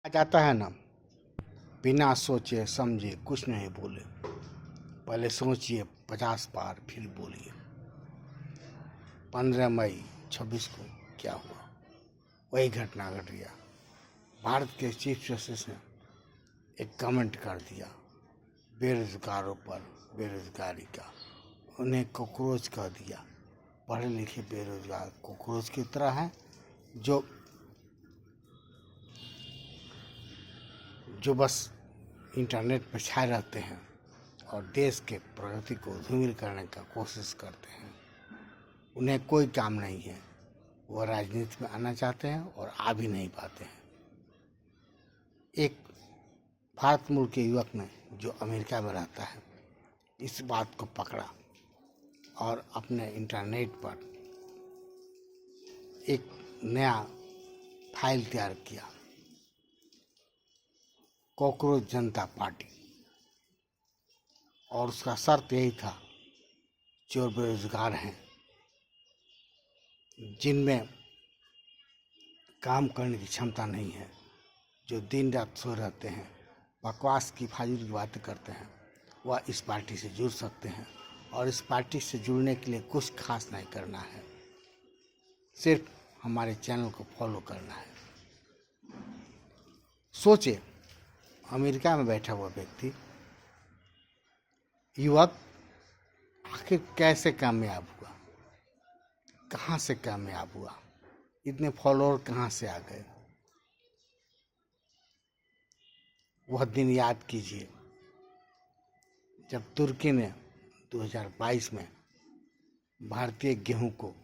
आ जाता है ना, बिना सोचे समझे कुछ नहीं बोले, पहले सोचिए 50 बार फिर बोलिए। 15 मई 26 को क्या हुआ, वही घटना घट गया। भारत के चीफ जस्टिस ने एक कमेंट कर दिया बेरोजगारों पर, बेरोजगारी का, उन्हें कॉकरोच कह दिया। पढ़े लिखे बेरोजगार कॉकरोच की तरह हैं जो बस इंटरनेट पर छाए रहते हैं और देश के प्रगति को धूमिल करने का कोशिश करते हैं। उन्हें कोई काम नहीं है, वो राजनीति में आना चाहते हैं और आ भी नहीं पाते हैं। एक भारत मूल के युवक ने, जो अमेरिका में रहता है, इस बात को पकड़ा और अपने इंटरनेट पर एक नया फाइल तैयार किया, कॉकरोच जनता पार्टी। और उसका शर्त यही था, जो बेरोजगार हैं, जिनमें काम करने की क्षमता नहीं है, जो दिन रात सो रहते हैं, बकवास की फाजिल की बातें करते हैं, वह इस पार्टी से जुड़ सकते हैं। और इस पार्टी से जुड़ने के लिए कुछ खास नहीं करना है, सिर्फ हमारे चैनल को फॉलो करना है। सोचे, अमेरिका में बैठा हुआ व्यक्ति, युवक, आखिर कैसे कामयाब हुआ, कहाँ से कामयाब हुआ, इतने फॉलोअर कहाँ से आ गए। वह दिन याद कीजिए जब तुर्की ने 2022 में भारतीय गेहूं को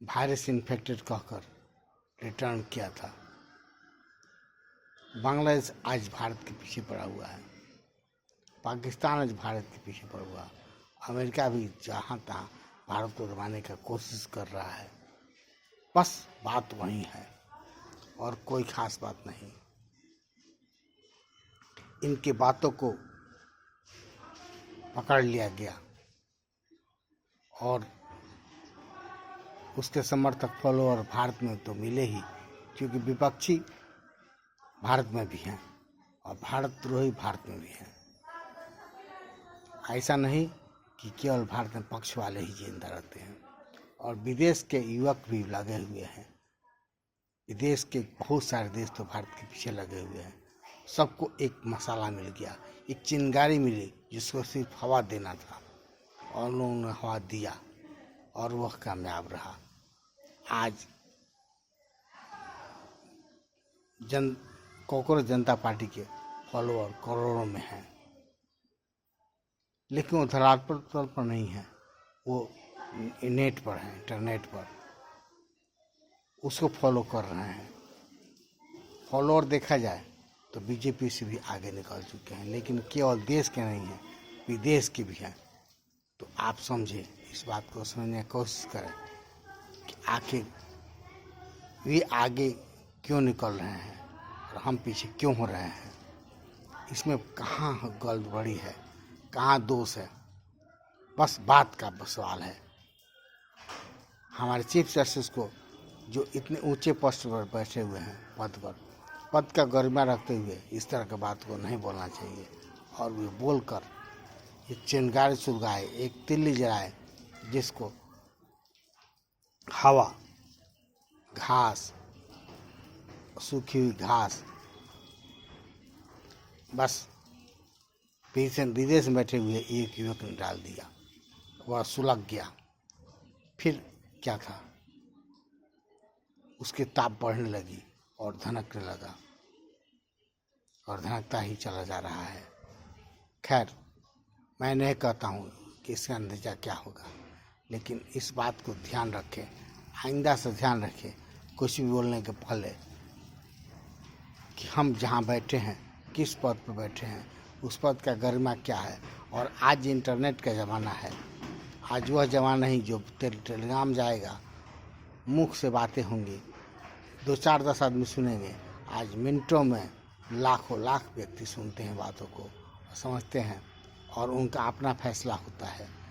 वायरस इन्फेक्टेड कहकर रिटर्न किया था। बांग्लादेश आज भारत के पीछे पड़ा हुआ है, पाकिस्तान आज भारत के पीछे पड़ा हुआ है, अमेरिका भी जहाँ तहाँ भारत को दबाने का कोशिश कर रहा है। बस बात वही है और कोई खास बात नहीं। इनकी बातों को पकड़ लिया गया और उसके समर्थक फॉलोअर भारत में तो मिले ही, क्योंकि विपक्षी भारत में भी हैं और भारतद्रोही भारत में भी हैं। ऐसा नहीं कि केवल भारत में पक्ष वाले ही जिंदा रहते हैं, और विदेश के युवक भी लगे हुए हैं। विदेश के बहुत सारे देश तो भारत के पीछे लगे हुए हैं। सबको एक मसाला मिल गया, एक चिंगारी मिली जिसको सिर्फ हवा देना था, और लोगों ने हवा दिया और वह कामयाब रहा। आज कॉकरोच जनता पार्टी के फॉलोअर करोड़ों में हैं, लेकिन वो धरातल पर नहीं है, वो नेट पर है, इंटरनेट पर उसको फॉलो कर रहे हैं। फॉलोअर देखा जाए तो बीजेपी से भी आगे निकल चुके हैं, लेकिन केवल देश के नहीं हैं, विदेश के भी हैं। तो आप समझे, इस बात को समझने की कोशिश करें कि आखिर वे आगे क्यों निकल रहे हैं और हम पीछे क्यों हो रहे हैं। इसमें कहाँ गड़बड़ी है, कहाँ दोष है, बस बात का सवाल है। हमारे चीफ जस्टिस को, जो इतने ऊंचे पोस्ट पर बैठे हुए हैं, पद का गरिमा रखते हुए इस तरह की बात को नहीं बोलना चाहिए। और वे बोलकर एक चिंगारी सुलगाए, एक तिल्ली जलाए, जिसको हवा, घास, सूखी हुई घास, बस विदेश में बैठे हुए एक युवक ने डाल दिया, वह सुलग गया। फिर क्या था, उसकी ताप बढ़ने लगी और धनकने लगा, और धनकता ही चला जा रहा है। खैर, मैं नहीं कहता हूँ कि इसका नतीजा क्या होगा, लेकिन इस बात को ध्यान रखें, आइंदा से ध्यान रखें, कुछ भी बोलने के पहले, कि हम जहाँ बैठे हैं, किस पद पर बैठे हैं, उस पद का गरिमा क्या है। और आज इंटरनेट का ज़माना है, आज वह ज़माना नहीं जो टेलीग्राम जाएगा, मुख से बातें होंगी, 2-4-10 आदमी सुनेंगे। आज मिनटों में लाखों लाख व्यक्ति सुनते हैं बातों को, समझते हैं, और उनका अपना फैसला होता है।